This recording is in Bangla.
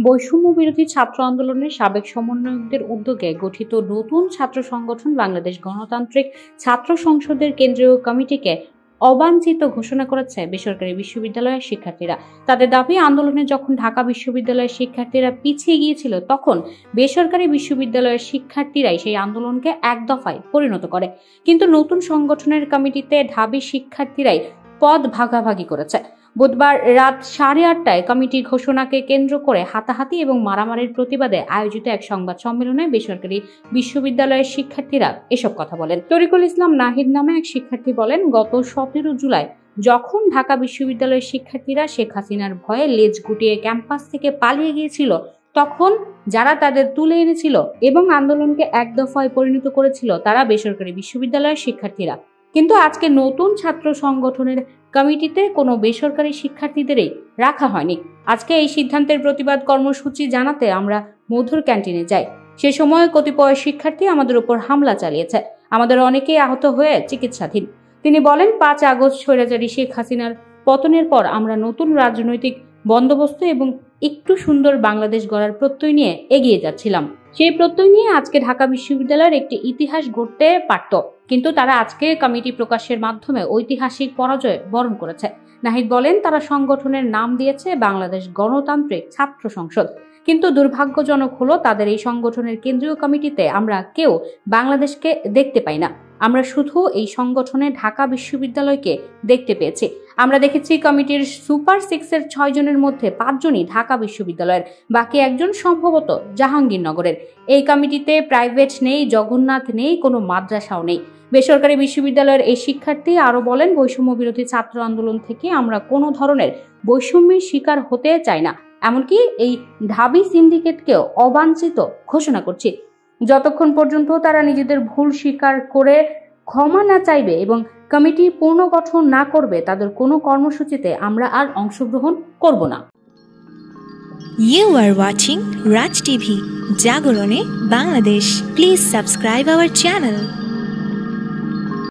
বৈষম্য বিরোধী ছাত্র আন্দোলনের সাবেক সমন্বয়কদের উদ্যোগে গঠিত নতুন ছাত্র সংগঠন বাংলাদেশ গণতান্ত্রিক ছাত্র সংসদের কেন্দ্রীয় কমিটিকে অবাঞ্ছিত ঘোষণা করেছে বেসরকারি বিশ্ববিদ্যালয়ের শিক্ষার্থীরা। তাদের দাবি, আন্দোলনে যখন ঢাকা বিশ্ববিদ্যালয়ের শিক্ষার্থীরা পিছিয়ে গিয়েছিল, তখন বেসরকারি বিশ্ববিদ্যালয়ের শিক্ষার্থীরাই সেই আন্দোলনকে এক দফায় পরিণত করে। কিন্তু নতুন সংগঠনের কমিটিতে ঢাবি শিক্ষার্থীরাই পদ ভাগাভাগি করেছে। বুধবার রাত 8:30টায় কমিটির ঘোষণাকে কেন্দ্র করে হাতাহাতি এবং মারামারির প্রতিবাদে আয়োজিত এক সংবাদ সম্মেলনে বেসরকারি বিশ্ববিদ্যালয়ের শিক্ষার্থীরা এসব কথা বলেন। তরিকুল ইসলাম নাহিদ নামে এক শিক্ষার্থী বলেন, গত 17 জুলাই যখন ঢাকা বিশ্ববিদ্যালয়ের শিক্ষার্থীরা শেখ হাসিনার ভয়ে লেজ গুটিয়ে ক্যাম্পাস থেকে পালিয়ে গিয়েছিল, তখন যারা তাদের তুলে এনেছিল এবং আন্দোলনকে এক দফায় পরিণত করেছিল তারা বেসরকারি বিশ্ববিদ্যালয়ের শিক্ষার্থীরা। কিন্তু আজকে নতুন ছাত্র সংগঠনের কমিটিতে কোনো বেসরকারি শিক্ষার্থীদেরই রাখা হয়নি। আজকে এই সিদ্ধান্তের প্রতিবাদ কর্মসূচি জানাতে আমরা মধুর ক্যান্টিনে যাই। সে সময় কতিপয় শিক্ষার্থী আমাদের উপর হামলা চালিয়েছে। আমাদের অনেকেই আহত হয়ে চিকিৎসাধীন। তিনি বলেন, 5 আগস্ট স্বৈরাচারী শেখ হাসিনার পতনের পর আমরা নতুন রাজনৈতিক বন্দোবস্ত এবং একটু সুন্দর বাংলাদেশ গড়ার প্রত্যয় নিয়ে এগিয়ে যাচ্ছিলাম। সেই প্রত্যয় নিয়ে আজকে ঢাকা বিশ্ববিদ্যালয়ের একটি ইতিহাস গড়তে পারত, কিন্তু তারা আজকে কমিটি প্রকাশের মাধ্যমে ঐতিহাসিক পরাজয় বরণ করেছে। নাহিদ বলেন, তারা সংগঠনের নাম দিয়েছে বাংলাদেশ গণতান্ত্রিক ছাত্র সংসদ, কিন্তু দুর্ভাগ্যজনক হলো তাদের এই সংগঠনের কেন্দ্রীয় কমিটিতে আমরা কেউ বাংলাদেশকে দেখতে পাই না। আমরা শুধু এই সংগঠনে ঢাকা বিশ্ববিদ্যালয়কে দেখতে পেয়েছি। আমরা দেখেছি কমিটির সুপার 6-এর 6 জনের মধ্যে 5 জনই ঢাকা বিশ্ববিদ্যালয়ের, বাকি একজন সম্ভবত জাহাঙ্গীরনগরের। এই কমিটিতে প্রাইভেট নেই, জগন্নাথ নেই, কোনো মাদ্রাসাও নেই। বেসরকারি বিশ্ববিদ্যালয়ের এই শিক্ষার্থী আরো বলেন, বৈষম্য বিরোধী ছাত্র আন্দোলন থেকে আমরা কোনো ধরনের বৈষম্যের শিকার হতে চাই না। এমনকি এই ঢাবি সিন্ডিকেটকেও অবাঞ্ছিত ঘোষণা করছি। যতক্ষণ পর্যন্ত তারা নিজেদের ভুল স্বীকার করে ক্ষমা না চাইবে এবং কমিটি পুনর্গঠন না করবে, তাদের কোনো কর্মসূচিতে আমরা আর অংশগ্রহণ করব না। You are watching Raj TV, জাগরণে Bangladesh. Please subscribe our channel.